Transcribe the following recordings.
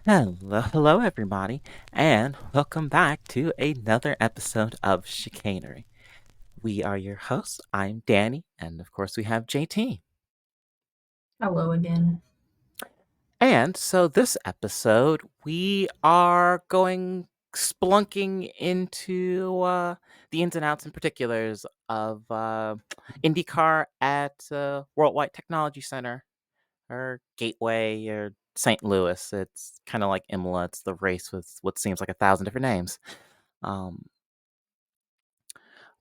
Hello, everybody, and welcome back to another episode of Chicanery. We are your hosts. I'm Danny, and of course, we have JT. Hello again. And so, this episode, we are going splunking into the ins and outs and particulars of IndyCar at Worldwide Technology Center, or Gateway, or St. Louis. It's kind of like Imola. It's the race with what seems like 1,000 different names. Um,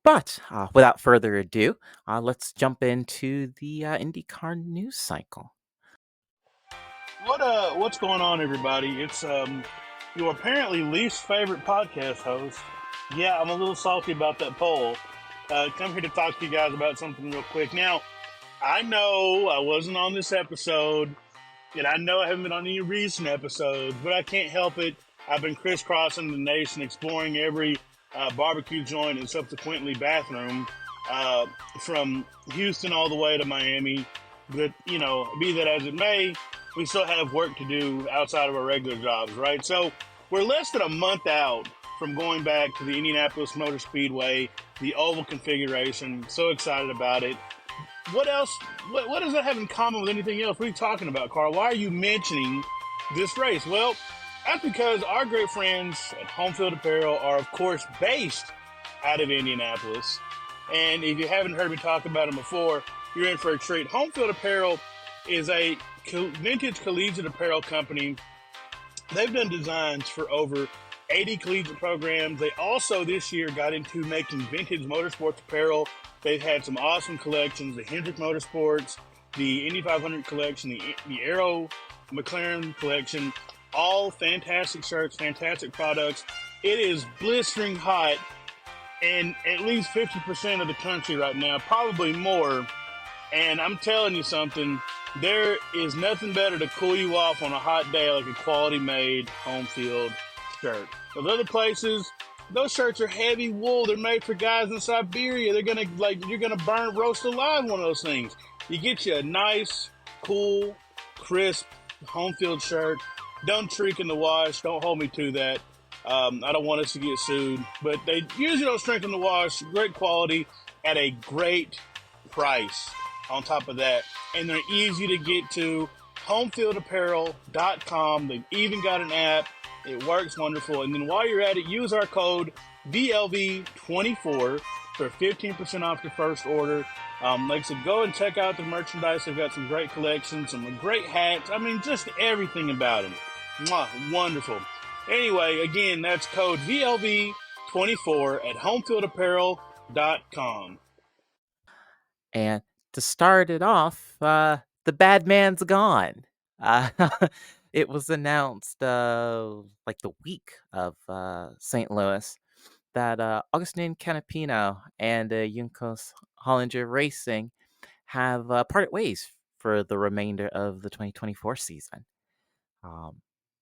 but without further ado, let's jump into the IndyCar news cycle. What's going on, everybody? It's your apparently least favorite podcast host. Yeah, I'm a little salty about that poll. Come here to talk to you guys about something real quick. Now, I know I wasn't on this episode, and I know I haven't been on any recent episodes, but I can't help it. I've been crisscrossing the nation, exploring every barbecue joint and subsequently bathroom from Houston all the way to Miami. But, be that as it may, we still have work to do outside of our regular jobs, right? So we're less than a month out from going back to the Indianapolis Motor Speedway, the oval configuration. So excited about it. What else? What does that have in common with anything else? What are you talking about, Carl? Why are you mentioning this race? Well, that's because our great friends at Home Field Apparel are, of course, based out of Indianapolis. And if you haven't heard me talk about them before, you're in for a treat. Home Field Apparel is a vintage collegiate apparel company. They've done designs for over 80 collegiate programs. They also this year got into making vintage motorsports apparel. They've had some awesome collections: the Hendrick Motorsports, the Indy 500 collection, the Aero McLaren collection. All fantastic shirts, fantastic products. It is blistering hot in at least 50% of the country right now, probably more. And I'm telling you something, there is nothing better to cool you off on a hot day like a quality made home field shirt. Those other places, those shirts are heavy wool. They're made for guys in Siberia. You're gonna burn, roast alive one of those things. You get you a nice, cool, crisp home field shirt. Don't shrink in the wash. Don't hold me to that. I don't want us to get sued, but they usually don't shrink in the wash. Great quality at a great price on top of that. And they're easy to get to. Homefieldapparel.com. They've even got an app. It works wonderful. And then while you're at it, use our code VLV24 for 15% off your first order. Like I said, go and check out the merchandise. They've got some great collections, some great hats. I mean, just everything about them. Mwah, wonderful. Anyway, again, that's code VLV24 at homefieldapparel.com. And to start it off, the bad man's gone. Uh, it was announced like the week of St. Louis that Augustine Canapino and Juncos Hollinger Racing have parted ways for the remainder of the 2024 season,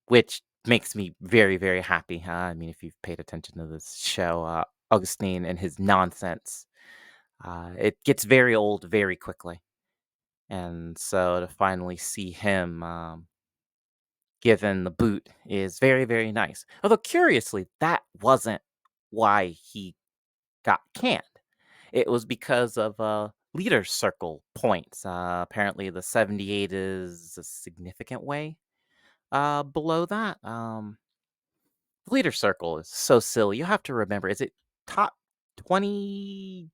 which makes me very, very happy. I mean, if you've paid attention to this show, Augustine and his nonsense, it gets very old very quickly. And so to finally see him given the boot is very, very nice. Although, curiously, that wasn't why he got canned. It was because of leader circle points. Apparently, the 78 is a significant way below that. The leader circle is so silly. You have to remember, is it top 26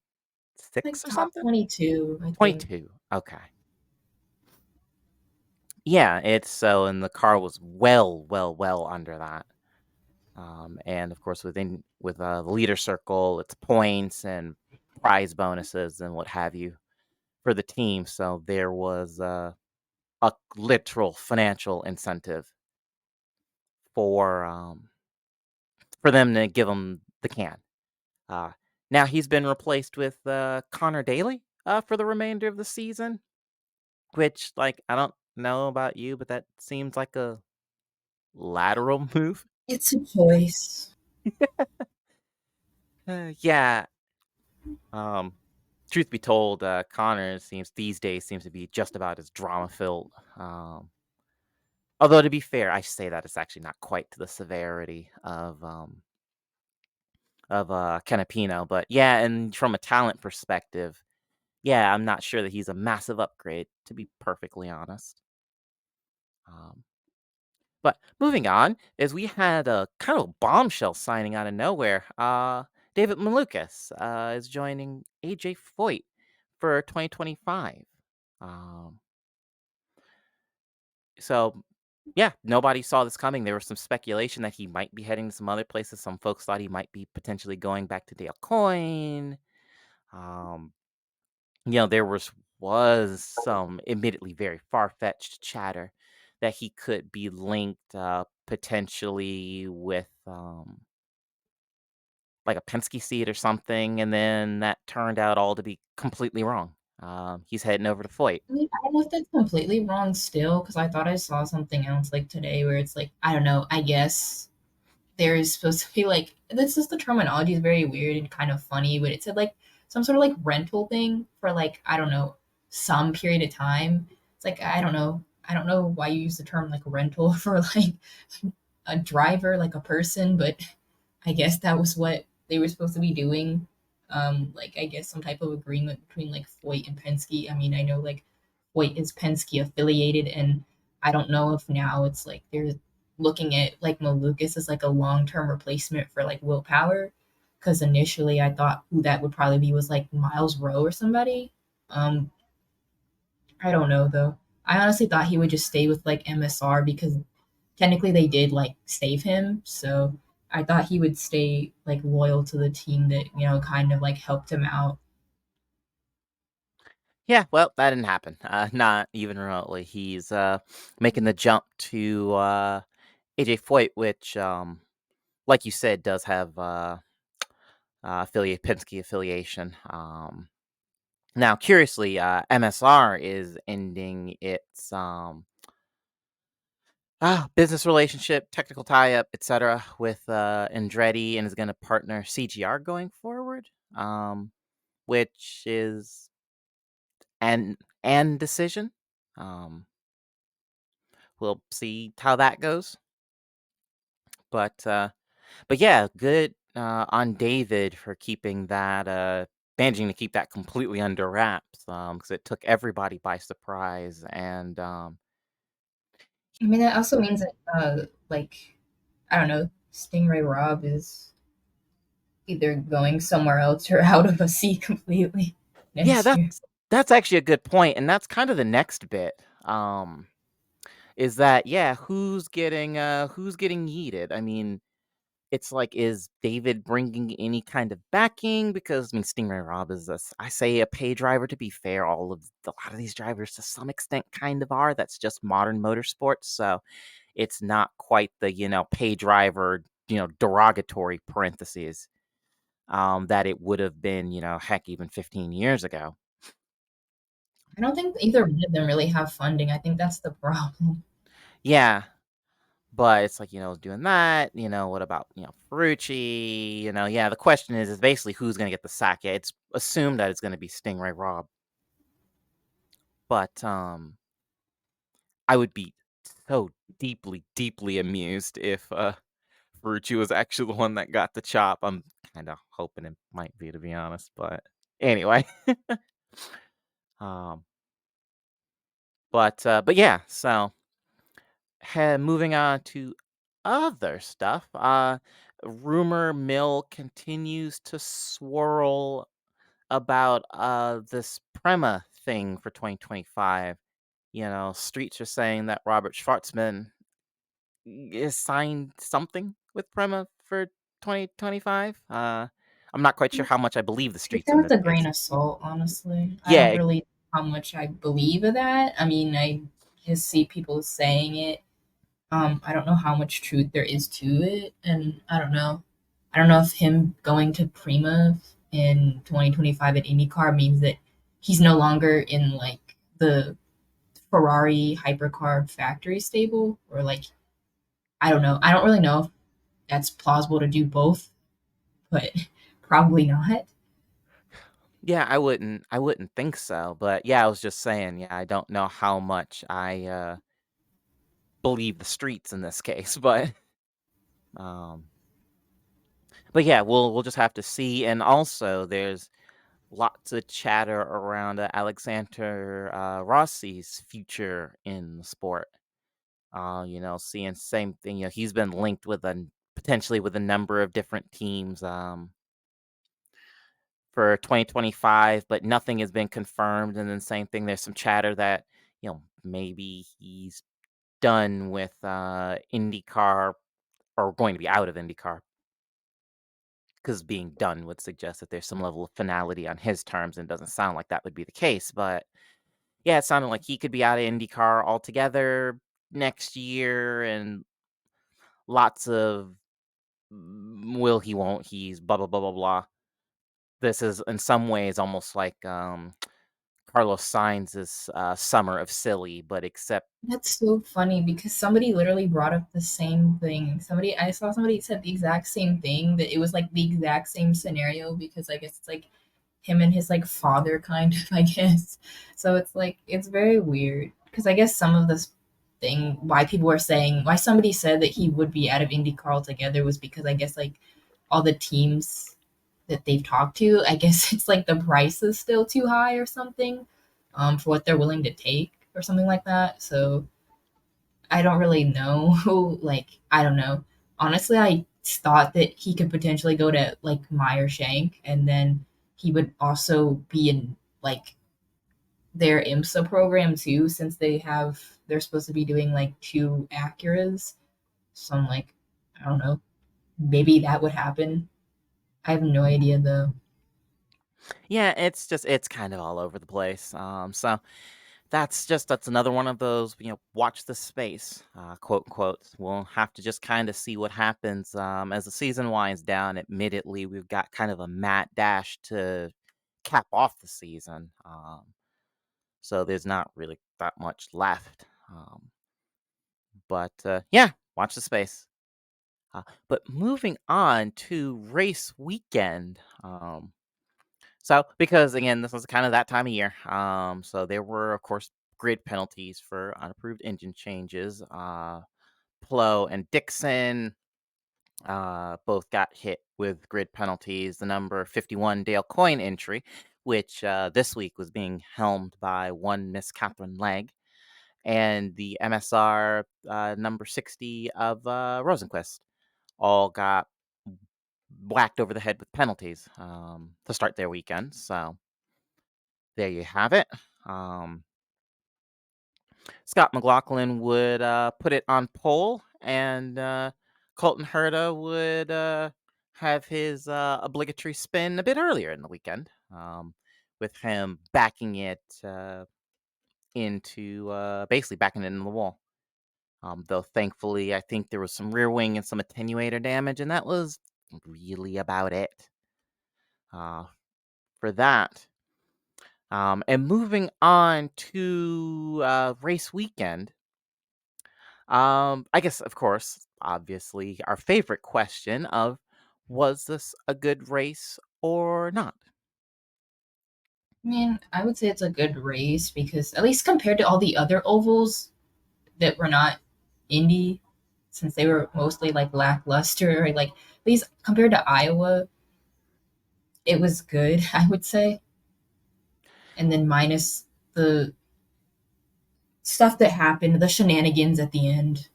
Like or top something? 22, I think. 22. Okay. Yeah, it's so, and the car was well under that. And of course, with the leader circle, it's points and prize bonuses and what have you for the team. So there was a literal financial incentive for for them to give him the can. Uh, Now he's been replaced with Connor Daly for the remainder of the season, which, like, I don't know about you, but that seems like a lateral move. It's a choice. Yeah. Um, Truth be told, Connor seems these days to be just about as drama filled. Although to be fair, I say that it's actually not quite to the severity of Canapino, but yeah, and from a talent perspective, yeah, I'm not sure that he's a massive upgrade, to be perfectly honest. Um, but moving on, is we had a kind of bombshell signing out of nowhere. David Malukas is joining AJ Foyt for 2025. Um, so yeah, nobody saw this coming. There was some speculation that he might be heading to some other places. Some folks thought he might be potentially going back to Dale Coyne. Um, there was some admittedly very far-fetched chatter that he could be linked potentially with like a Penske seat or something, and then that turned out all to be completely wrong. He's heading over to Foyt. I mean, I don't know if that's completely wrong still, because I thought I saw something else like today where it's like, I don't know, I guess there is supposed to be like, this is the terminology is very weird and kind of funny, but it said like some sort of like rental thing for like, I don't know, some period of time. It's like, I don't know. I don't know why you use the term like rental for like a driver, like a person, but I guess that was what they were supposed to be doing. Like I guess some type of agreement between like Foyt and Penske. I mean, I know like Foyt is Penske affiliated, and I don't know if now it's like they're looking at like Malukas as like a long term replacement for like Willpower. Because initially I thought who that would probably be was like Miles Rowe or somebody. Um, I don't know though. I honestly thought he would just stay with like MSR because technically they did like save him, so I thought he would stay like loyal to the team that kind of like helped him out. Yeah, well, that didn't happen. Not even remotely. He's making the jump to AJ Foyt, which, like you said, does have Penske affiliation. Now, curiously, MSR is ending its business relationship, technical tie-up, etc., with Andretti, and is going to partner CGR going forward, which is an decision. Um, we'll see how that goes, but yeah, good on David for keeping that managing to keep that completely under wraps, because it took everybody by surprise, and I mean, that also means that like I don't know, Stingray Rob is either going somewhere else or out of a seat completely yeah, next year. that's actually a good point, and that's kind of the next bit. Is that, yeah, who's getting yeeted? I mean, it's like, is David bringing any kind of backing? Because, I mean, Stingray Rob is I say a pay driver. To be fair, a lot of these drivers to some extent kind of are. That's just modern motorsports. So it's not quite the, pay driver, derogatory parentheses, that it would have been, heck, even 15 years ago. I don't think either one of them really have funding. I think that's the problem. Yeah. But it's like, doing that, what about, Ferrucci, yeah, the question is basically who's going to get the sack. Yeah, it's assumed that it's going to be Stingray Rob. But I would be so deeply, deeply amused if Ferrucci was actually the one that got the chop. I'm kind of hoping it might be, to be honest. But anyway. um but yeah, so moving on to other stuff. Rumor mill continues to swirl about this Prema thing for 2025. Streets are saying that Robert Schwartzman is signed something with Prema for 2025. I'm not quite sure how much I believe the Take streets that in with this a grain case. of salt, honestly. I don't Yeah, really know how much I believe of that. I mean, I just see people saying it. I don't know how much truth there is to it, and I don't know. I don't know if him going to Prima in 2025 at IndyCar means that he's no longer in like the Ferrari hypercar factory stable, or like I don't know. I don't really know if that's plausible to do both, but probably not. yeah, I wouldn't think so. But yeah, I was just saying, yeah, I don't know how much I believe the streets in this case, um, but yeah, we'll just have to see. And also, there's lots of chatter around Alexander Rossi's future in the sport. Seeing same thing. He's been linked with potentially with a number of different teams for 2025, but nothing has been confirmed. And then same thing. There's some chatter that maybe he's done with IndyCar or going to be out of IndyCar, because being done would suggest that there's some level of finality on his terms, and it doesn't sound like that would be the case. But yeah, it sounded like he could be out of IndyCar altogether next year, and lots of will he, won't he's, blah blah blah blah blah. This is in some ways almost like Carlos Sainz's summer of silly, but except That's so funny because somebody literally brought up the same thing. I saw somebody said the exact same thing, that it was like the exact same scenario, because I guess it's like him and his like father kind of, I guess. So it's like it's very weird because I guess some of this thing why people were saying why somebody said that he would be out of IndyCar altogether was because I guess like all the teams that they've talked to, I guess it's like the price is still too high or something, for what they're willing to take or something like that. So I don't really know. Like, I don't know. Honestly, I thought that he could potentially go to like Meyer Shank, and then he would also be in like their IMSA program too, since they're supposed to be doing like two Acuras. So I'm like, I don't know. Maybe that would happen. I have no idea though. yeah, it's kind of all over the place. So that's another one of those, watch the space, quote unquote. We'll have to just kind of see what happens as the season winds down. Admittedly, we've got kind of a mad dash to cap off the season, so there's not really that much left. But yeah, watch the space. But moving on to race weekend. So, because again, this was kind of that time of year. So there were, of course, grid penalties for unapproved engine changes. Plo and Dixon both got hit with grid penalties. The number 51 Dale Coyne entry, which this week was being helmed by one Miss Catherine Legg, and the MSR number 60 of Rosenquist, all got whacked over the head with penalties to start their weekend. So there you have it. Scott McLaughlin would put it on pole, and Colton Herta would have his obligatory spin a bit earlier in the weekend, with him backing it basically backing it into the wall. Though thankfully, I think there was some rear wing and some attenuator damage, and that was really about it for that. And moving on to race weekend. I guess, of course, obviously, our favorite question of, was this a good race or not? I mean, I would say it's a good race because at least compared to all the other ovals that were not Indy, since they were mostly like lackluster, or like at least compared to Iowa, it was good, I would say. And then minus the stuff that happened, the shenanigans at the end.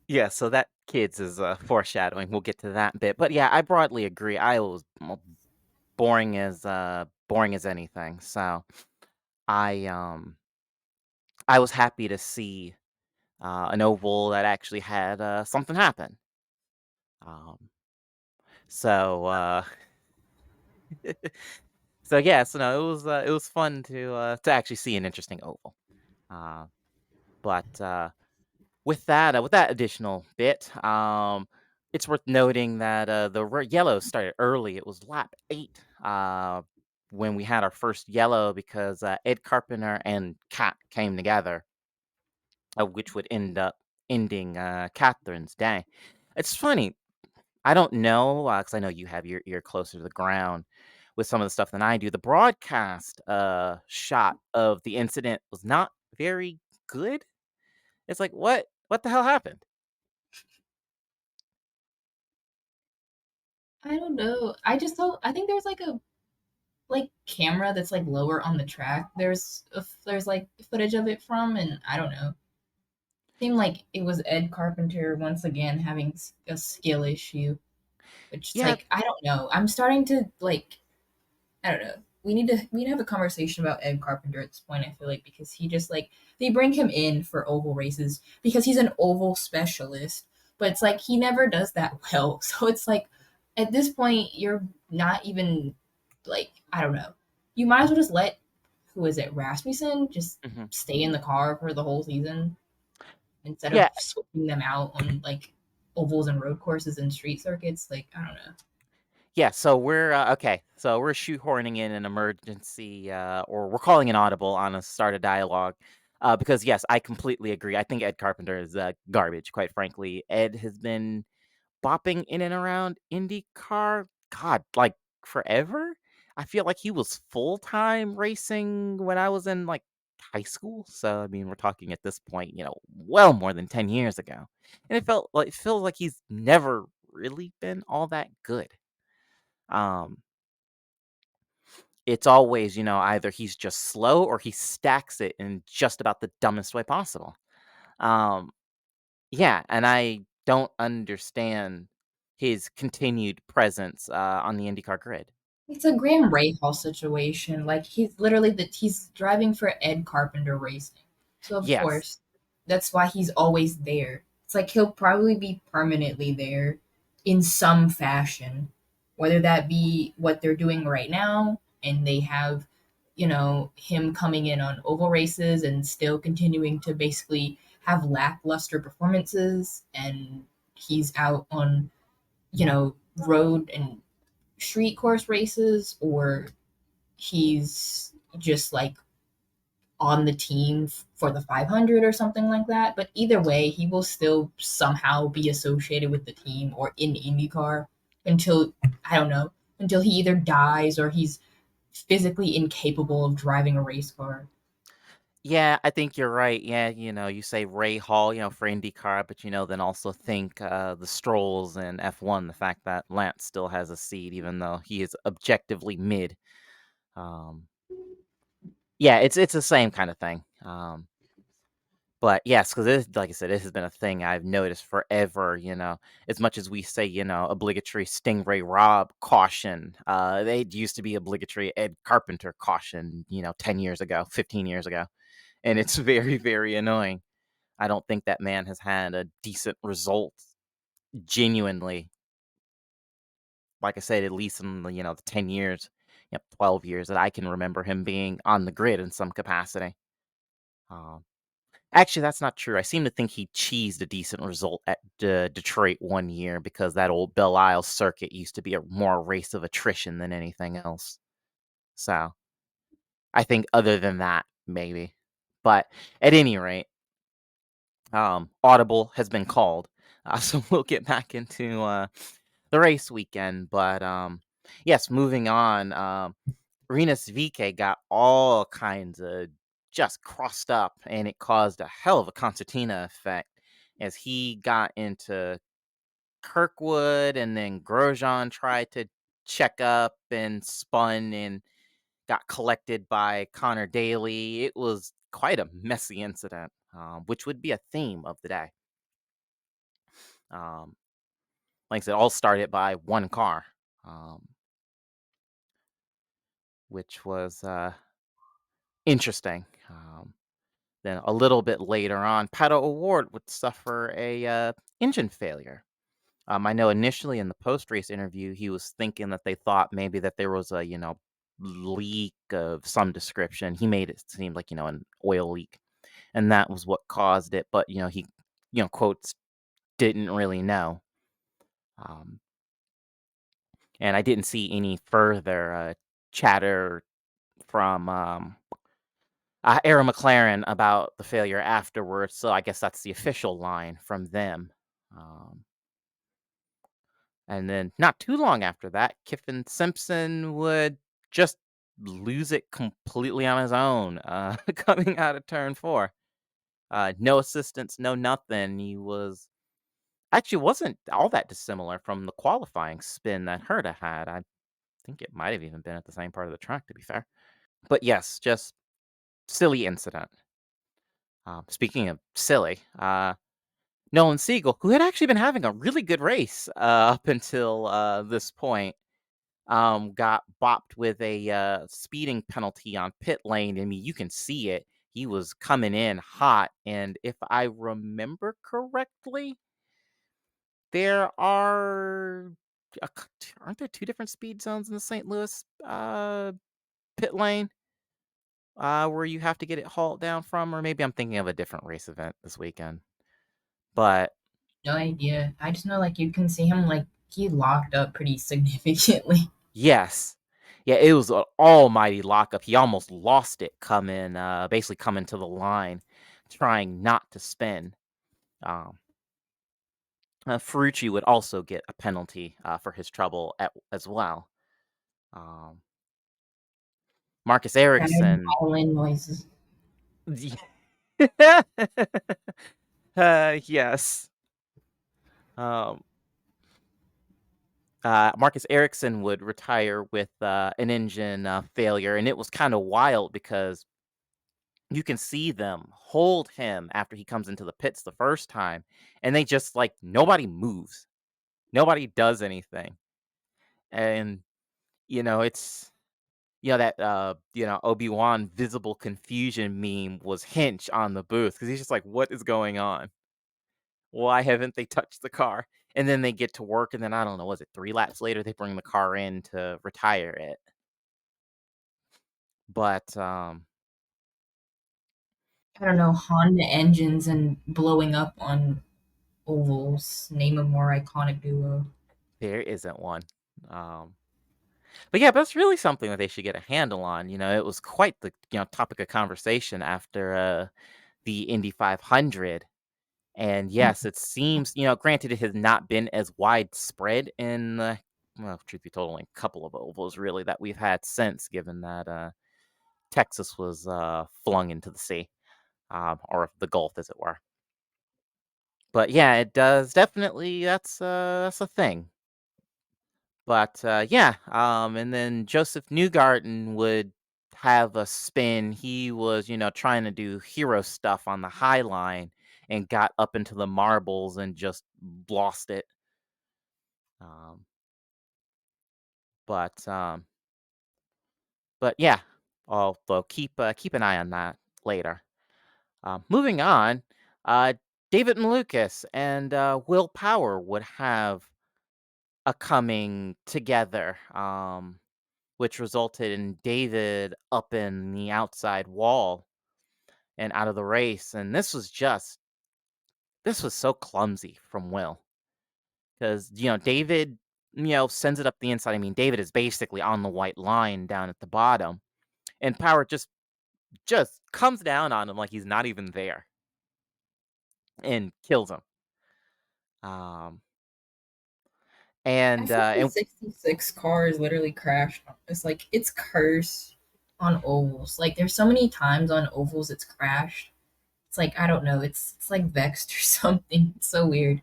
Yeah, so that kids is foreshadowing. We'll get to that bit, but yeah, I broadly agree. Iowa was boring as anything. So I um I was happy to see an oval that actually had something happen. Um, so so yeah, so no, it was fun to actually see an interesting oval. Uh, but with that additional bit, it's worth noting that the yellow started early. It was lap 8 when we had our first yellow, because Ed Carpenter and Kat came together, which would end up ending Catherine's day. It's funny. I don't know, because I know you have your ear closer to the ground with some of the stuff than I do. The broadcast shot of the incident was not very good. It's like, what? What the hell happened? I don't know. I think there's like a camera that's like lower on the track. There's like footage of it from, and I don't know. Seemed like it was Ed Carpenter once again having a skill issue, which it's Yeah. like I don't know. I'm starting to like I don't know. We need to have a conversation about Ed Carpenter at this point. I feel like because he just like they bring him in for oval races because he's an oval specialist, but it's like he never does that well. So it's like at this point you're not even like I don't know. You might as well just let who is it Rasmussen just Mhm. stay in the car for the whole season instead of Yeah. switching them out on like ovals and road courses and street circuits. Like I don't know. Yeah, so we're okay. So we're shoehorning in an emergency, or we're calling an audible on a start a dialogue, because yes, I completely agree. I think Ed Carpenter is garbage. Quite frankly, Ed has been bopping in and around IndyCar, God, like forever. I feel like he was full time racing when I was in like high school. So I mean, we're talking at this point, well more than 10 years ago, and it feels like he's never really been all that good. Um, it's always, either he's just slow or he stacks it in just about the dumbest way possible. Um, yeah, and I don't understand his continued presence on the IndyCar grid. It's a Graham Rahal situation. Like he's driving for Ed Carpenter Racing. So of Yes. course, that's why he's always there. It's like he'll probably be permanently there in some fashion. Whether that be what they're doing right now and they have, him coming in on oval races and still continuing to basically have lackluster performances and he's out on, road and street course races or he's just like on the team for the 500 or something like that. But either way, he will still somehow be associated with the team or in IndyCar until, I don't know, until he either dies or he's physically incapable of driving a race car. Yeah, I think you're right. Yeah, you say Ray Hall, for IndyCar, but then also think the Strolls and F1, the fact that Lance still has a seat, even though he is objectively mid. Um, yeah, it's the same kind of thing. But yes, because like I said, this has been a thing I've noticed forever. As much as we say, obligatory Stingray Rob caution, they used to be obligatory Ed Carpenter caution, 10 years ago, 15 years ago, and it's very, very annoying. I don't think that man has had a decent result, genuinely. Like I said, at least in the 10 years, 12 years that I can remember him being on the grid in some capacity. Um, Actually, that's not true. I seem to think he cheesed a decent result at Detroit one year because that old Belle Isle circuit used to be more a race of attrition than anything else. So I think other than that, maybe. But at any rate, Audible has been called, so we'll get back into the race weekend. But yes, moving on. Rinus VK got all kinds of just crossed up, and it caused a hell of a concertina effect as he got into Kirkwood, and then Grosjean tried to check up and spun and got collected by Connor Daly. It was quite a messy incident, which would be a theme of the day. Um, like I said, all started by one car, um, which was interesting. Then a little bit later on, Pato O'Ward would suffer a engine failure. I know initially in the post race interview, he was thinking that they thought maybe that there was a leak of some description. He made it seem like an oil leak, and that was what caused it. But he quotes didn't really know. Um, and I didn't see any further chatter from Aaron McLaren about the failure afterwards, so I guess that's the official line from them. Um, and then not too long after that, Kiffin Simpson would just lose it completely on his own, coming out of turn 4. No assistance, no nothing. He was actually wasn't all that dissimilar from the qualifying spin that Herta had. I think it might have even been at the same part of the track, to be fair. But yes, just silly incident. Speaking of silly, Nolan Siegel, who had actually been having a really good race up until this point, got bopped with a speeding penalty on pit lane. I mean, you can see it. He was coming in hot, and if I remember correctly, there are aren't there two different speed zones in the St. Louis pit lane where you have to get it hauled down from, or maybe I'm thinking of a different race event this weekend. But No idea. I just know like you can see him like he locked up pretty significantly. yes. Yeah, it was an almighty lockup. He almost lost it basically coming to the line, trying not to spin. Um, Ferrucci would also get a penalty for his trouble as well. Um, Marcus Random Ericsson. violin noises. Yes. Um, Marcus Ericsson would retire with an engine failure, and it was kind of wild because you can see them hold him after he comes into the pits the first time, and they just like nobody moves, nobody does anything, and it's that Obi-Wan visible confusion meme was Hinch on the booth because he's just like, what is going on? Why haven't they touched the car? And then they get to work, and then I don't know, was it 3 laps later they bring the car in to retire it. But I don't know, Honda engines and blowing up on ovals. Name a more iconic duo. there isn't one. Um, but yeah, that's really something that they should get a handle on. It was quite the topic of conversation after the Indy 500. And yes, it seems, granted, it has not been as widespread in well, truth be told, only a couple of ovals really that we've had since, given that Texas was flung into the sea, or the Gulf, as it were. But yeah, it does definitely. That's a thing. But yeah, and then Joseph Newgarden would have a spin. He was, trying to do hero stuff on the high line and got up into the marbles and just lost it. Um, but yeah, although keep an eye on that later. Moving on, David Malukas and Will Power would have a coming together, which resulted in David up in the outside wall and out of the race. And this was so clumsy from Will because David sends it up the inside. I mean, David is basically on the white line down at the bottom, and Power just comes down on him like he's not even there and kills him. Um, I and think the and 66 car is literally crashed. It's like it's cursed on ovals. Like there's so many times on ovals it's crashed. It's like I don't know. It's like vexed or something. It's so weird.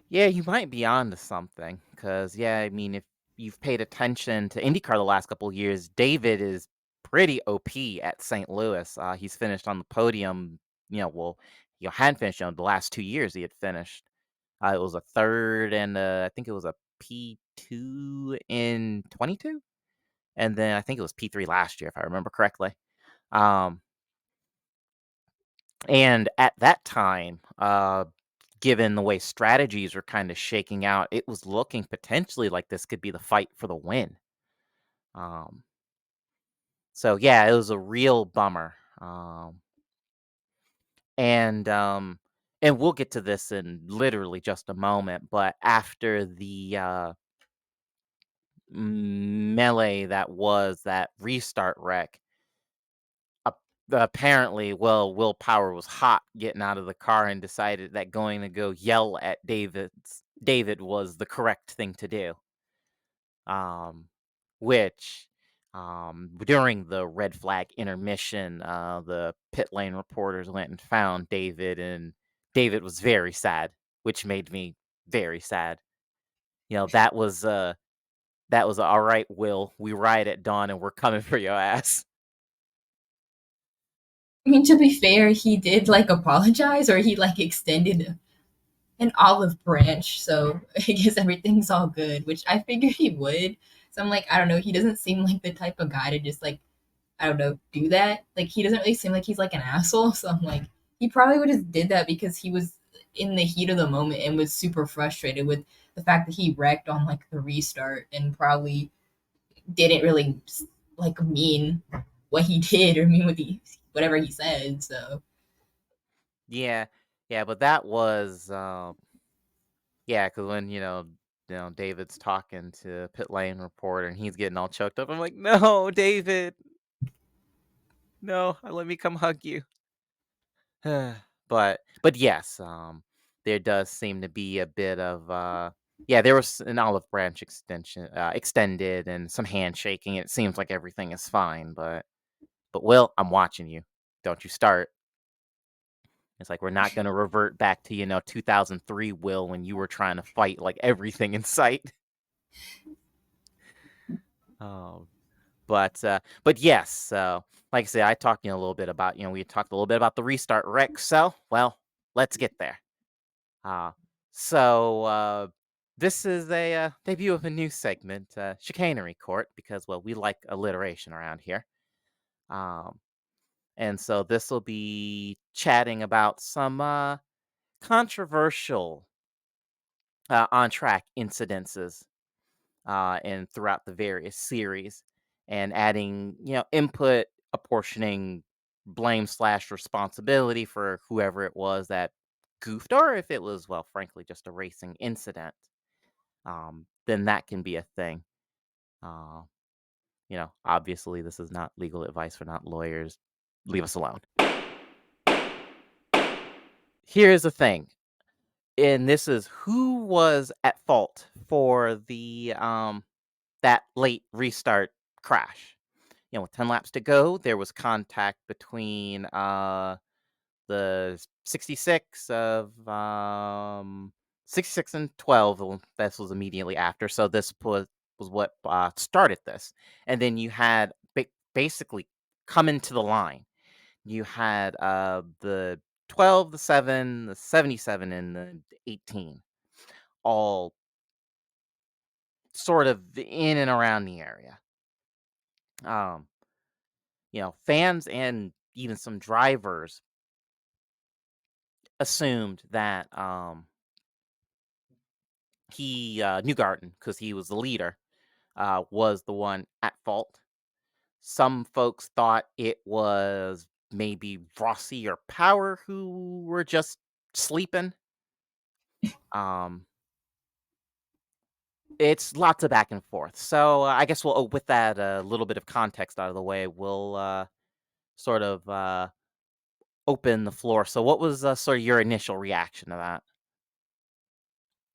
yeah, you might be onto something because yeah, I mean, if you've paid attention to IndyCar the last couple of years, David is pretty OP at St. Louis. He's finished on the podium. Well, hadn't finished on the last 2 years. He had finished. It was a third, and I think it was a P2 in 22, and then I think it was P3 last year, if I remember correctly. And at that time, given the way strategies were kind of shaking out, it was looking potentially like this could be the fight for the win. Um, so yeah, it was a real bummer. And we'll get to this in literally just a moment. But after the melee that was that restart wreck, apparently, well, Will Power was hot getting out of the car and decided that going to go yell at David was the correct thing to do. Um, which During the red flag intermission, the pit lane reporters went and found David, and David was very sad, which made me very sad. That was all right, Will. We ride at dawn, and we're coming for your ass. I mean, to be fair, he did like apologize, or he like extended an olive branch, so I guess everything's all good, which I figured he would. So I'm like, I don't know, he doesn't seem like the type of guy to just like, I don't know, do that. Like, he doesn't really seem like he's like an asshole, so I'm like, he probably would have did that because he was in the heat of the moment and was super frustrated with the fact that he wrecked on like the restart and probably didn't really like mean what he did or mean what he whatever he said. So Yeah, yeah, but that was yeah, because when David's talking to pit lane reporter and he's getting all choked up, I'm like, no, David, no, let me come hug you. But yes, there does seem to be a bit of yeah, there was an olive branch extended and some handshaking. It seems like everything is fine, but Will, I'm watching you. Don't you start. It's like we're not going to revert back to 2003, Will, when you were trying to fight like everything in sight. Um, but yes, so like I said, I talked a little bit about we talked a little bit about the restart wreck. So well, let's get there. Uh, so this is a debut of a new segment, Chicanery Court, because well, we like alliteration around here. Um, and so this will be chatting about some controversial on track incidences and throughout the various series, and adding input, apportioning blame slash responsibility for whoever it was that goofed, or if it was, well, frankly, just a racing incident. Then that can be a thing. uh, Obviously this is not legal advice, we're not lawyers, leave us alone. Here's the thing, and this is who was at fault for the that late restart crash. With 10 laps to go, there was contact between the 66 and 12. This was immediately after, so this was what started this. And then you had basically coming to the line. You had the 12, the 7, the 77, and the 18, all sort of in and around the area. Fans and even some drivers assumed that Newgarden, because he was the leader, was the one at fault. Some folks thought it was maybe Rossi or Power who were just sleeping. It's lots of back and forth. So I guess with that a little bit of context out of the way, we'll sort of open the floor. So what was sort of your initial reaction to that?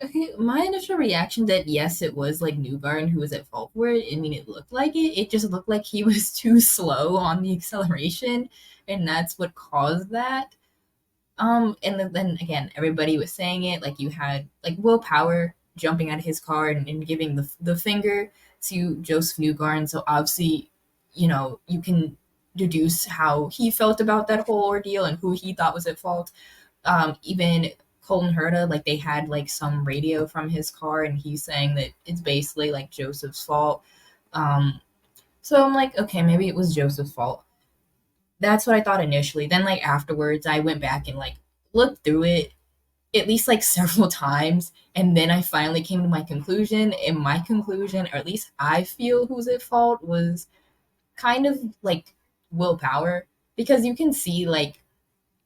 okay, my initial reaction that yes, it was like Newgarden who was at fault for it. I mean, it looked like it. It just looked like he was too slow on the acceleration, and that's what caused that. And then again, everybody was saying it. Like you had like Will Power jumping out of his car and giving the finger to Joseph Newgarden. So obviously, you can deduce how he felt about that whole ordeal and who he thought was at fault. Even Colton Herta, like they had like some radio from his car, and he's saying that it's basically like Joseph's fault. So I'm like, okay, maybe it was Joseph's fault. That's what I thought initially. Then like afterwards, I went back and like looked through it at least like several times, and then I finally came to my conclusion. And my conclusion, or at least I feel who's at fault, was kind of like Will Power, because you can see like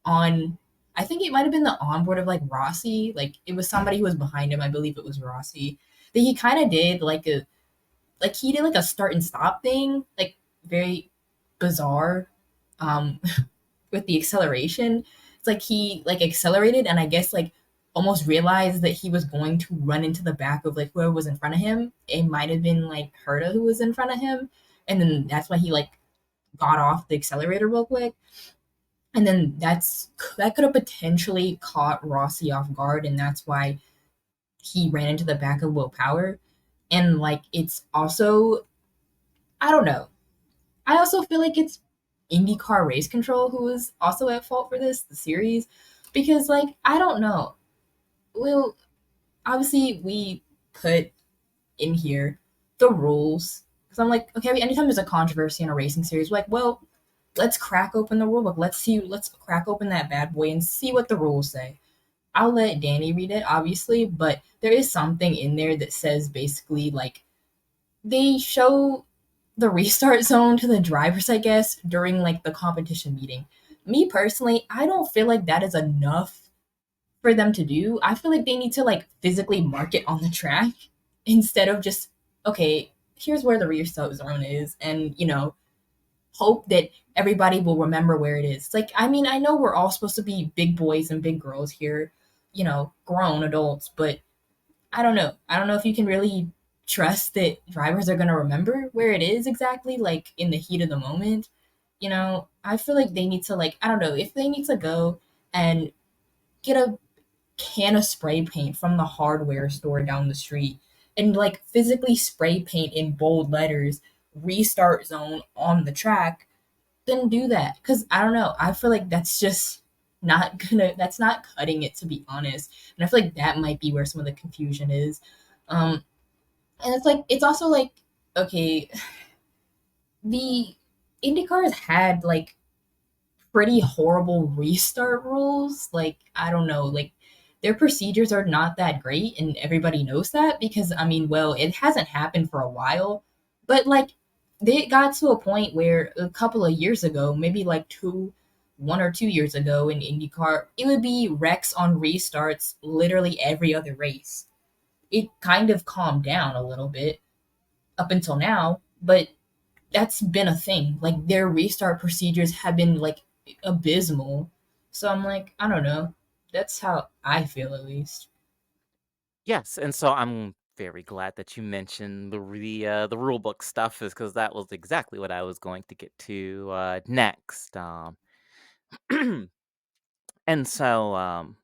on I think it might have been the onboard of like Rossi, like it was somebody who was behind him, I believe it was Rossi, that he kind of did like a start and stop thing, like very bizarre um with the acceleration. It's like he like accelerated and I guess like almost realized that he was going to run into the back of like whoever was in front of him. It might have been like Herta who was in front of him, and then that's why he like got off the accelerator real quick. And then that could have potentially caught Rossi off guard, and that's why he ran into the back of Will Power. And like it's also, I don't know. I also feel like it's IndyCar Race Control who is also at fault for this, the series, because like I don't know. Well, obviously we put in here the rules because I'm like, okay, anytime there's a controversy in a racing series, we're like, well, let's crack open the rule book. Let's crack open that bad boy and see what the rules say. I'll let Danny read it, obviously, but there is something in there that says basically like they show the restart zone to the drivers, I guess, during like the competition meeting. Me personally, I don't feel like that is enough for them to do. I feel like they need to like physically mark it on the track instead of just, okay, here's where the restart zone is, and hope that everybody will remember where it is. Like, I mean, I know we're all supposed to be big boys and big girls here, grown adults, but I don't know. I don't know if you can really trust that drivers are going to remember where it is exactly, like in the heat of the moment. I feel like they need to, like, I don't know, if they need to go and get a can of spray paint from the hardware store down the street and, like, physically spray paint in bold letters restart zone on the track, then do that. Because I don't know. I feel like that's just that's not cutting it, to be honest. And I feel like that might be where some of the confusion is. And it's like, it's also like, okay, the IndyCars had like pretty horrible restart rules. Like, I don't know, like their procedures are not that great, and everybody knows that because I mean, well, it hasn't happened for a while, but like they got to a point where a couple of years ago, maybe like 1 or 2 years ago in IndyCar, it would be wrecks on restarts literally every other race. It kind of calmed down a little bit up until now, but that's been a thing. Like their restart procedures have been like abysmal. So I'm like, I don't know. That's how I feel, at least. Yes, and so I'm very glad that you mentioned the rule book stuff, is because that was exactly what I was going to get to next. And so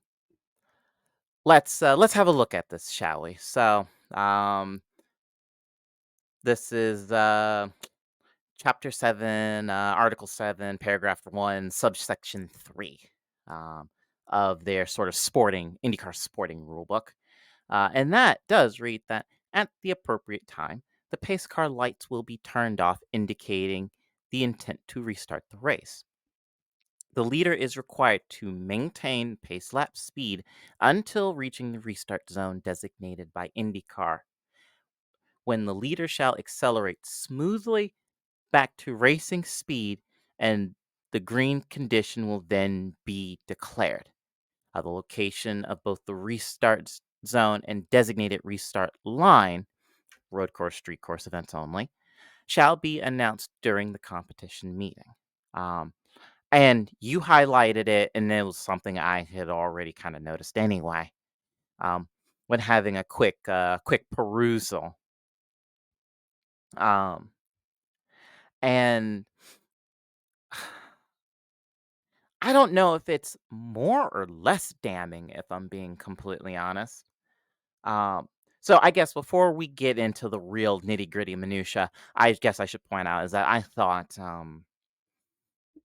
let's have a look at this, shall we? So this is Chapter 7, Article 7, Paragraph 1, Subsection 3 um, of their sort of IndyCar sporting rulebook. And that does read that at the appropriate time, the pace car lights will be turned off, indicating the intent to restart the race. The leader is required to maintain pace lap speed until reaching the restart zone designated by IndyCar, when the leader shall accelerate smoothly back to racing speed, and the green condition will then be declared. The location of both the restart zone and designated restart line, road course, street course events only, shall be announced during the competition meeting. And you highlighted it, and it was something I had already kind of noticed anyway. When having a quick perusal. Um, and I don't know if it's more or less damning, if I'm being completely honest. Um, so I guess before we get into the real nitty gritty minutia, I guess I should point out is that I thought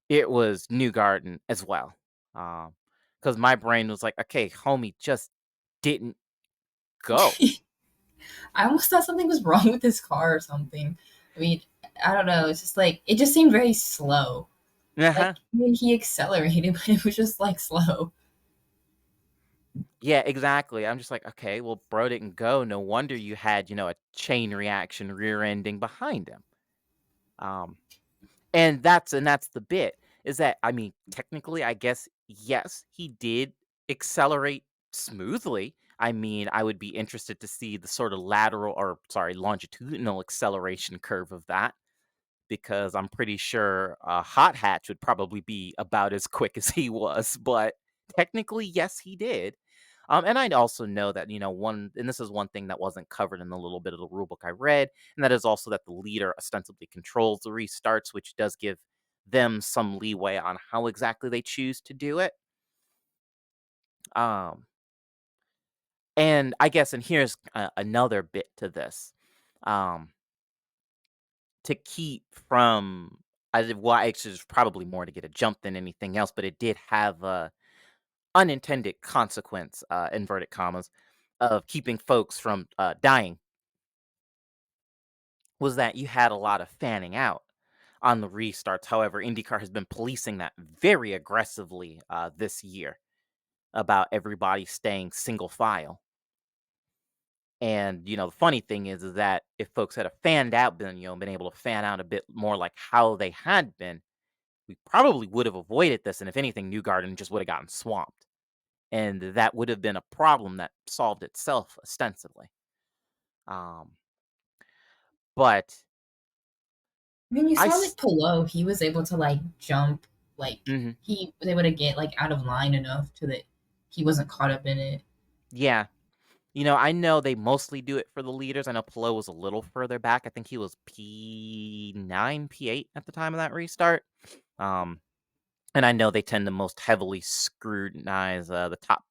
it was New Garden as well, because my brain was like, okay, homie just didn't go. I almost thought something was wrong with his car or something. I mean, I don't know. It's just like, it just seemed very slow. Like, Uh-huh. I mean, he accelerated, but it was just like slow. Yeah, exactly. I'm just like, okay, well, bro didn't go. No wonder you had, a chain reaction rear ending behind him. Um, and that's the bit, is that, I mean, technically, I guess, yes, he did accelerate smoothly. I mean, I would be interested to see the sort of longitudinal acceleration curve of that, because I'm pretty sure a hot hatch would probably be about as quick as he was. But technically, yes, he did. And I'd also know that, and this is one thing that wasn't covered in the little bit of the rulebook I read, and that is also that the leader ostensibly controls the restarts, which does give them some leeway on how exactly they choose to do it. Um, and I guess, and here's another bit to this, um, to keep from, actually, there's probably more to get a jump than anything else, but it did have a unintended consequence, inverted commas, of keeping folks from dying, was that you had a lot of fanning out on the restarts. However, IndyCar has been policing that very aggressively this year about everybody staying single file. And the funny thing is that if folks had a fanned out, been able to fan out a bit more like how they had been, we probably would have avoided this. And if anything, New Garden just would have gotten swamped, and that would have been a problem that solved itself ostensibly. Um, but I mean, you I, saw like Polo, he was able to like jump, like mhm, he was able to get like out of line enough to that he wasn't caught up in it. yeah. I know they mostly do it for the leaders. I know Pelot was a little further back. I think he was P9, P8 at the time of that restart. Um, and I know they tend to most heavily scrutinize the top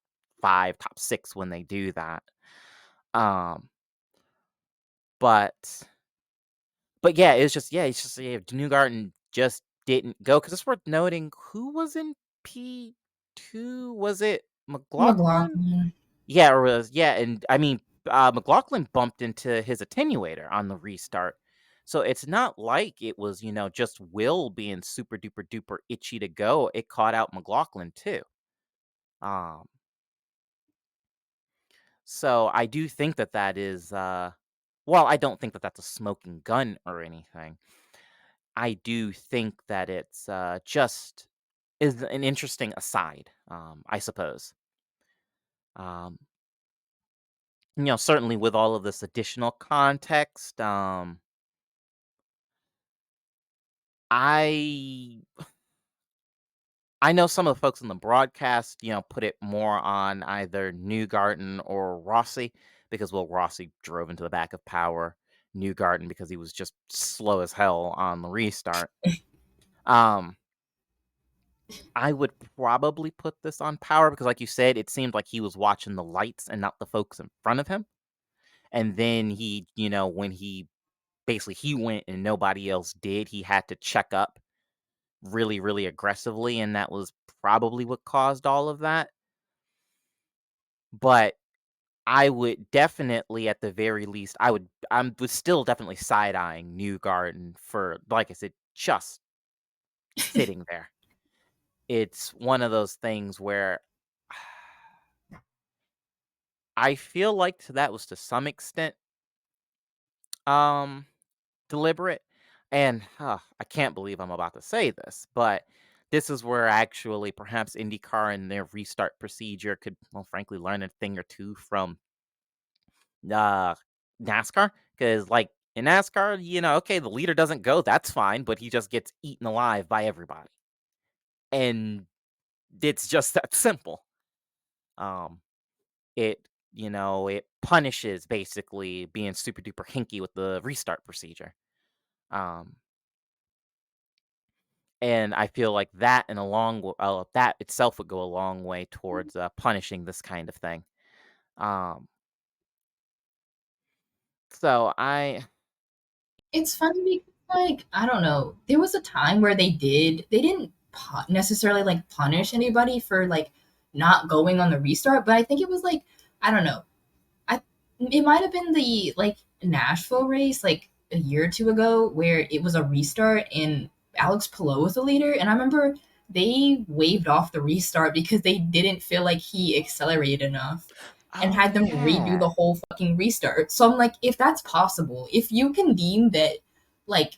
5, top 6 when they do that. Um, but yeah, it's just Newgarden just didn't go, because it's worth noting who was in P2. Was it McLaughlin? McLaughlin. Yeah, or and I mean, McLaughlin bumped into his attenuator on the restart. So it's not like it was, just Will being super duper duper itchy to go. It caught out McLaughlin too. Um, so I do think that is, well, I don't think that that's a smoking gun or anything. I do think that it's just is an interesting aside, I suppose. Um, certainly with all of this additional context, I I know some of the folks in the broadcast, put it more on either Newgarden or Rossi, because, well, Rossi drove into the back of Power. Newgarden because he was just slow as hell on the restart. Um, I would probably put this on Power because, like you said, it seemed like he was watching the lights and not the folks in front of him. And then he, when he went and nobody else did, he had to check up really, really aggressively, and that was probably what caused all of that. But I would definitely, at the very least, was still definitely side-eyeing Newgarden for, like I said, just sitting there. It's one of those things where I feel like that was to some extent um deliberate. And I can't believe I'm about to say this, but this is where actually perhaps IndyCar and their restart procedure could, well, frankly, learn a thing or two from uh, NASCAR. Because, like, in NASCAR, okay, the leader doesn't go, that's fine, but he just gets eaten alive by everybody. And it's just that simple. Um, it punishes basically being super duper hinky with the restart procedure. Um, And I feel like that that itself would go a long way towards punishing this kind of thing. Um, so It's funny because like I don't know, there was a time where they didn't necessarily like punish anybody for like not going on the restart, but I think it was like I don't know. I it might have been the like Nashville race like a year or two ago where it was a restart and Alex Palou was the leader, and I remember they waved off the restart because they didn't feel like he accelerated enough and Oh had them redo yeah. the whole fucking restart. So I'm like, if that's possible, if you can deem that, like,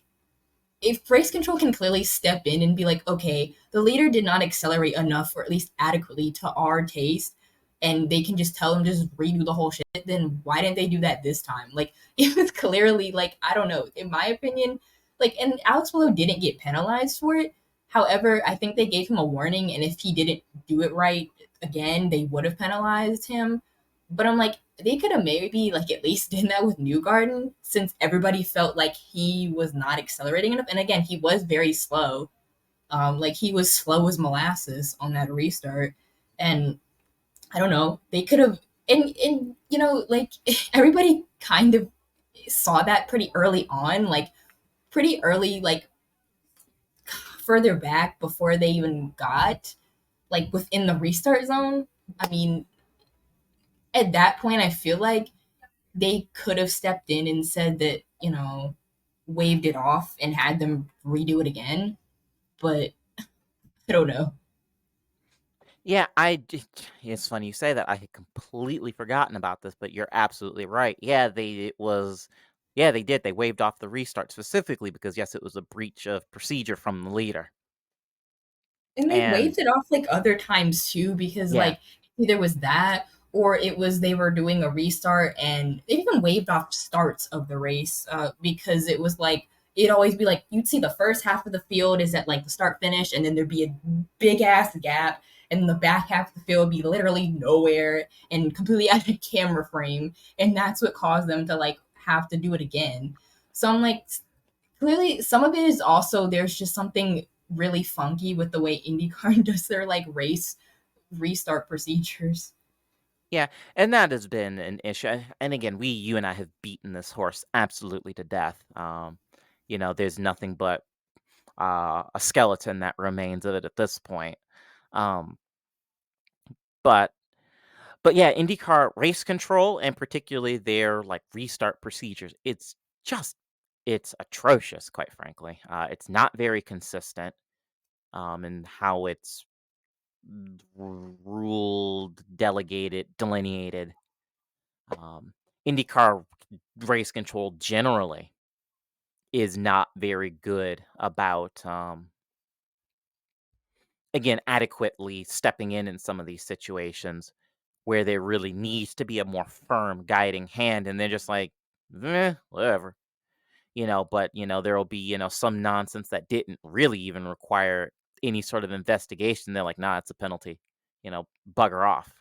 if race control can clearly step in and be like, okay, the leader did not accelerate enough or at least adequately to our taste, and they can just tell them just redo the whole shit, then why didn't they do that this time? Like, it was clearly like, I don't know, in my opinion, like, and Alex Palou didn't get penalized for it, However, I think they gave him a warning, and if he didn't do it right again, they would have penalized him. But I'm like, they could have maybe like at least done that with Newgarden, since everybody felt like he was not accelerating enough. And again, he was very slow. Like he was slow as molasses on that restart. And I don't know, they could have, and like everybody kind of saw that pretty early on, like pretty early, like further back before they even got like within the restart zone. I mean, at that point, I feel like they could have stepped in and said that, waved it off and had them redo it again. But I don't know. Yeah, it's funny you say that. I had completely forgotten about this, but you're absolutely right. Yeah, they did. They waived off the restart specifically because yes, it was a breach of procedure from the leader. And they And waved it off like other times too, because yeah, like either was that or it was they were doing a restart, and they even waved off starts of the race because it was like it'd always be like you'd see the first half of the field is at like the start finish, and then there'd be a big ass gap, and the back half of the field would be literally nowhere and completely out of camera frame, and that's what caused them to like have to do it again. So I'm like, clearly some of it is also there's just something really funky with the way IndyCar does their like race restart procedures. yeah, and that has been an issue. And again, you and I have beaten this horse absolutely to death. There's nothing but a skeleton that remains of it at this point. Um, but But yeah, IndyCar race control and particularly their like restart procedures, just it's atrocious, quite frankly. It's not very consistent in how it's ruled, delegated, delineated. Um, IndyCar race control generally is not very good about again adequately stepping in some of these situations where there really needs to be a more firm guiding hand, and they're just like, whatever, but there'll be, some nonsense that didn't really even require any sort of investigation. They're like, nah, it's a penalty, bugger off.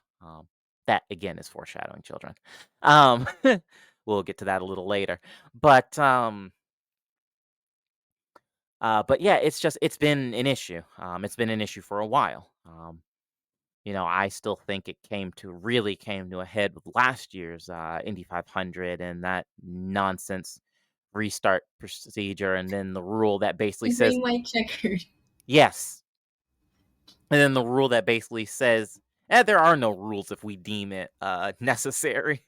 That again is foreshadowing, children. Um, we'll get to that a little later, but yeah, it's been an issue. It's been an issue for a while. I still think it really came to a head with last year's Indy 500 and that nonsense restart procedure, and then the rule that basically The says green white checkered. yes, and then the rule that basically says, there are no rules if we deem it necessary.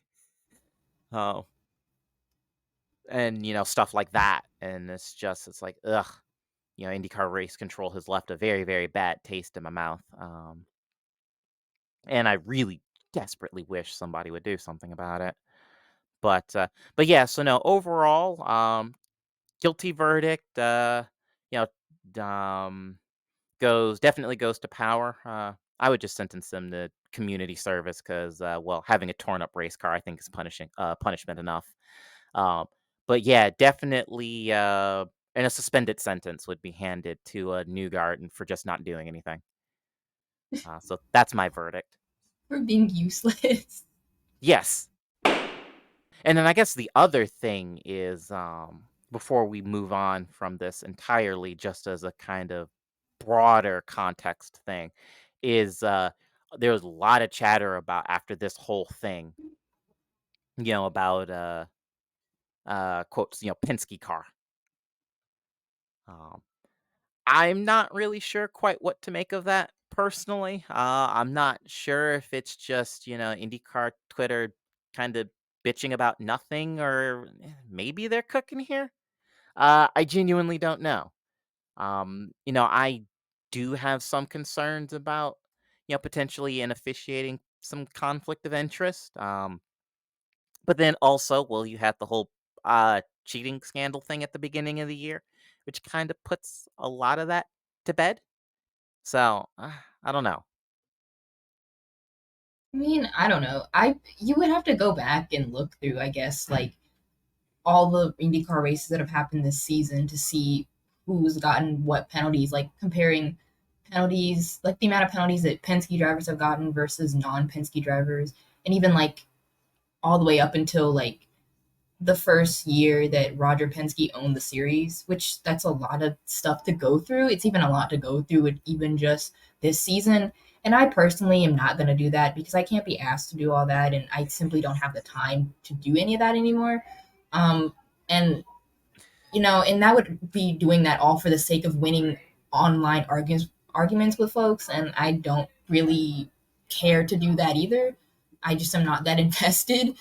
Oh, and stuff like that, and it's like ugh. IndyCar race control has left a very, very bad taste in my mouth. And I really desperately wish somebody would do something about it. But yeah, so no, overall, guilty verdict, you um, definitely goes to Power. I would just sentence them to community service because, well, having a torn up race car, I think, is punishment enough. Um, but yeah, definitely, and a suspended sentence would be handed to a Newgarden for just not doing anything. So that's my verdict. For being useless. Yes. And then I guess the other thing is, before we move on from this entirely, just as a kind of broader context thing, is there was a lot of chatter about after this whole thing, about quotes, Penske car. Um, I'm not really sure quite what to make of that personally. I'm not sure if it's just, IndyCar Twitter kind of bitching about nothing, or maybe they're cooking here. I genuinely don't know. I do have some concerns about, potentially in officiating some conflict of interest. But then also, well, you had the whole cheating scandal thing at the beginning of the year, which kind of puts a lot of that to bed. So I don't know. I mean, I don't know. I You would have to go back and look through, I guess, like all the IndyCar races that have happened this season to see who's gotten what penalties, like comparing penalties, like the amount of penalties that Penske drivers have gotten versus non-Penske drivers, and even like all the way up until like the first year that Roger Penske owned the series, which that's a lot of stuff to go through. It's even a lot to go through with even just this season. And I personally am not going to do that because I can't be asked to do all that. And I simply don't have the time to do any of that anymore. Um, and, and that would be doing that all for the sake of winning online arguments with folks. And I don't really care to do that either. I just am not that invested.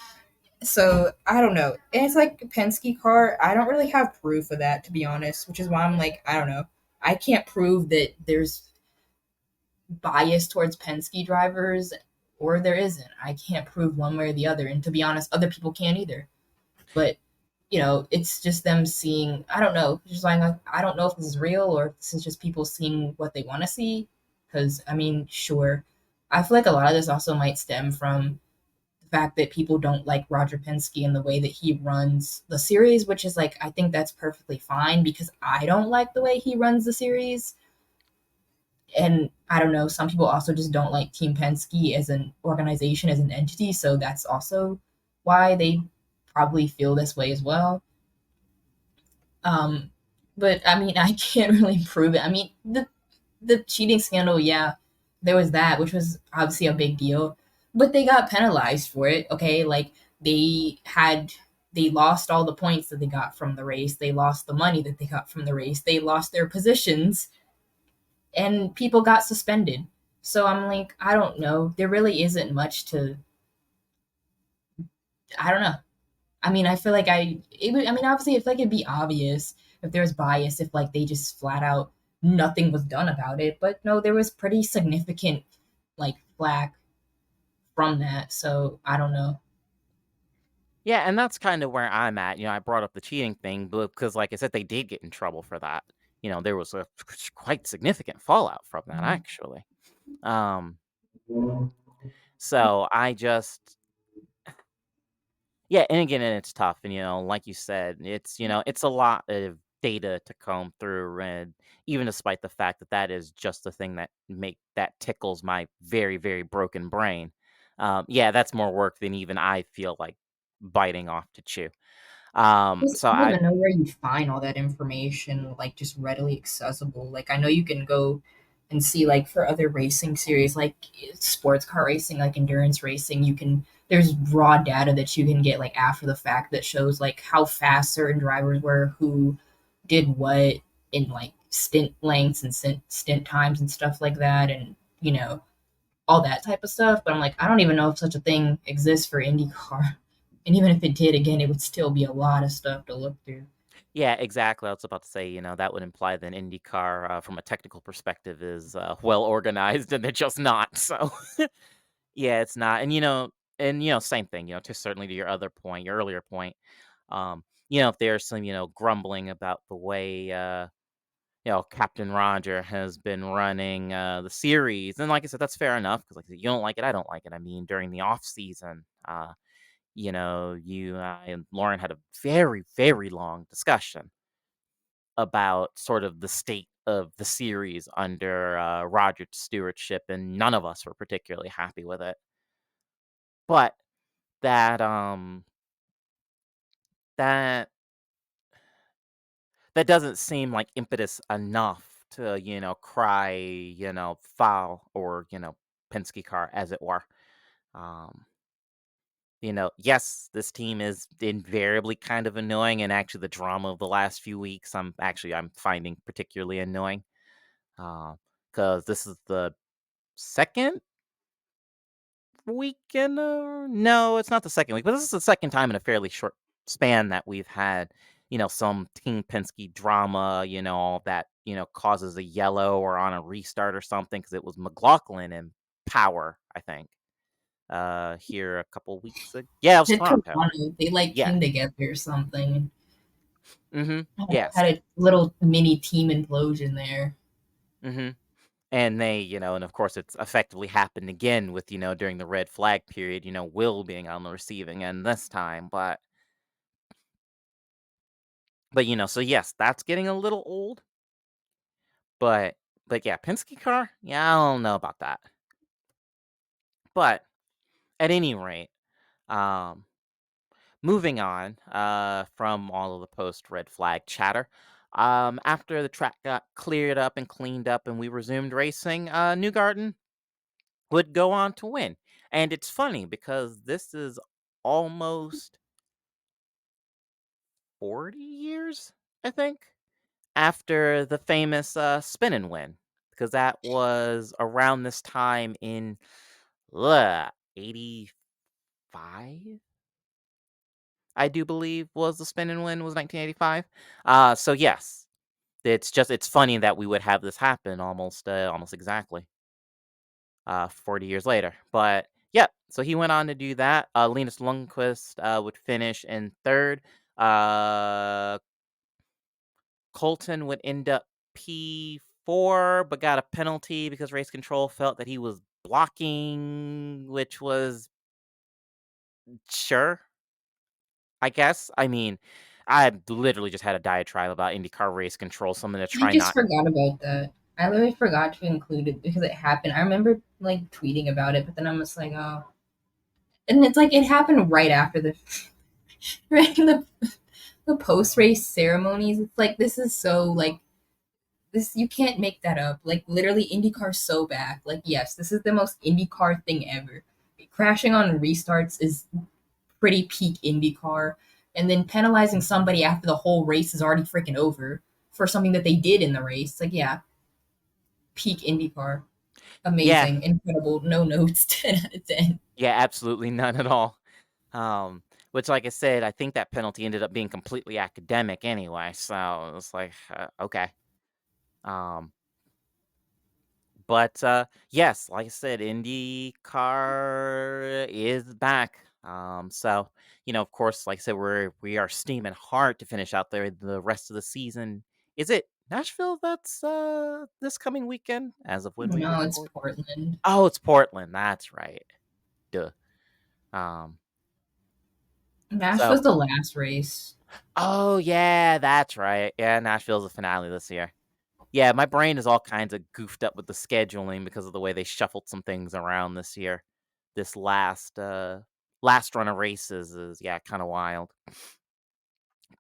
So I don't know. And it's like a Penske car. I don't really have proof of that, to be honest, which is why I'm like, I don't know. I can't prove that there's bias towards Penske drivers or there isn't. I can't prove one way or the other. And to be honest, other people can't either. But, it's just them seeing, I don't know. Just like, I don't know if this is real or if this is just people seeing what they want to see. Because, I mean, sure. I feel like a lot of this also might stem from fact that people don't like Roger Penske and the way that he runs the series, which is like, I think that's perfectly fine because I don't like the way he runs the series. And I don't know, some people also just don't like Team Penske as an organization, as an entity. So that's also why they probably feel this way as well. Um, but I mean, I can't really prove it. I mean, the cheating scandal, yeah, there was that, which was obviously a big deal, but they got penalized for it. Okay, like they lost all the points that they got from the race, they lost the money that they got from the race, they lost their positions, and people got suspended. So I'm like, I don't know. There really isn't much to. I don't know. I mean, I feel like it would, I mean, obviously, I feel like it'd be obvious if there was bias, if like they just flat out nothing was done about it. But no, there was pretty significant like flack from that. So I don't know. Yeah, and that's kind of where I'm at. I brought up the cheating thing, but because, like I said, they did get in trouble for that. There was a quite significant fallout from that, actually. Um, so I just, yeah, and again, and it's tough, and like you said, it's a lot of data to comb through, and even despite the fact that that is just the thing that tickles my very, very broken brain. Yeah, that's more work than even I feel like biting off to chew. Just, So I don't I even know where you find all that information, like just readily accessible. Like I know you can go and see like for other racing series, like sports car racing, like endurance racing, there's raw data that you can get like after the fact that shows like how fast certain drivers were, who did what in like stint lengths and stint times and stuff like that, and all that type of stuff. But I'm like, I don't even know if such a thing exists for IndyCar. And even if it did, again, it would still be a lot of stuff to look through. Yeah, exactly. I was about to say, that would imply that IndyCar, from a technical perspective, is well organized, and they're just not. So, yeah, it's not. And same thing. To certainly to your earlier point. If there's some, grumbling about the way, Captain Roger has been running the series, and like I said, that's fair enough because, like I said, you don't like it, I don't like it. I mean, during the off season, you and Lauren had a very, very long discussion about sort of the state of the series under Roger's stewardship, and none of us were particularly happy with it. But that that that doesn't seem like impetus enough to cry foul or Penske car, as it were. Um, yes, this team is invariably kind of annoying, and actually, the drama of the last few weeks, I'm finding particularly annoying. Because this is the second weekend. No, it's not the second week, but this is the second time in a fairly short span that we've had, some Team Penske drama, that causes a yellow or on a restart or something. Because it was McLaughlin and Power, I think. Here a couple weeks ago. Yeah, it was Hit Toronto. Toronto, they like Yeah. came together or something. Yes. Had a little mini team implosion there. hmm And they, and of course, it's effectively happened again with, during the red flag period, Will being on the receiving end this time. But so yes, that's getting a little old. But yeah, Penske car? Yeah, I don't know about that. But at any rate, um, moving on from all of the post red flag chatter, after the track got cleared up and cleaned up and we resumed racing, Newgarden would go on to win. And it's funny because this is almost 40 years, I think, after the famous spin-in win, because that was around this time in 85, I do believe was the spin-in win, was 1985. So yes, it's funny that we would have this happen almost exactly 40 years later. But yeah, so he went on to do that. Linus Lundqvist would finish in third. Uh, Colton would end up P4, but got a penalty because race control felt that he was blocking, which was sure, I guess. I mean, I literally just had a diatribe about IndyCar race control, so I'm going to I try just not. forgot about that. I literally forgot to include it because it happened. I remember like tweeting about it, but then I'm just like, oh. And it's like it happened right after the right in the post race ceremonies. It's like this is so like this you can't make that up. Like literally IndyCar's so back. Like yes, this is the most IndyCar thing ever. Crashing on restarts is pretty peak IndyCar. And then penalizing somebody after the whole race is already freaking over for something that they did in the race. Like yeah, peak IndyCar. Yeah, Amazing, incredible, no notes, 10 out of 10. yeah, absolutely none at all. Which, like I said, I think that penalty ended up being completely academic anyway. So it's like, okay. Um, But yes, like I said, IndyCar is back. So of course, like I said, we are steaming hard to finish out there the rest of the season. Is it Nashville that's this coming weekend as of when we No, it's record? Portland. Oh, it's Portland. That's right. Duh. Um. Nashville's So. the last race. Oh yeah, that's right. Yeah, Nashville's the finale this year. Yeah, my brain is all kinds of goofed up with the scheduling because of the way they shuffled some things around this year. This last run of races is kind of wild.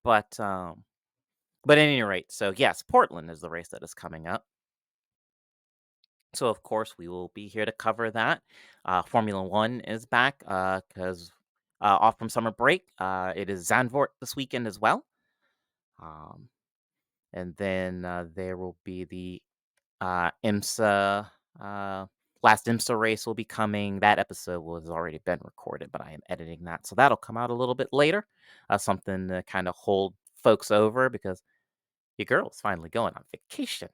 But at any rate, so yes, Portland is the race that is coming up. So of course we will be here to cover that. Formula One is back because off from summer break. It is Zandvoort this weekend as well. Um, and then there will be the IMSA last IMSA race will be coming. That episode has already been recorded, but I am editing that, so that'll come out a little bit later. Something to kind of hold folks over because your girl's finally going on vacation.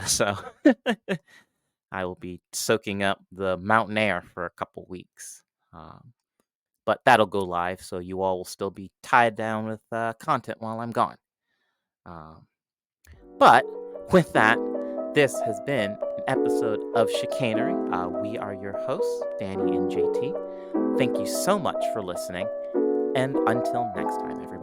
So I will be soaking up the mountain air for a couple weeks. But that'll go live, so you all will still be tied down with content while I'm gone. But with that, this has been an episode of Chicanery. We are your hosts, Danny and JT. Thank you so much for listening, and until next time, everyone.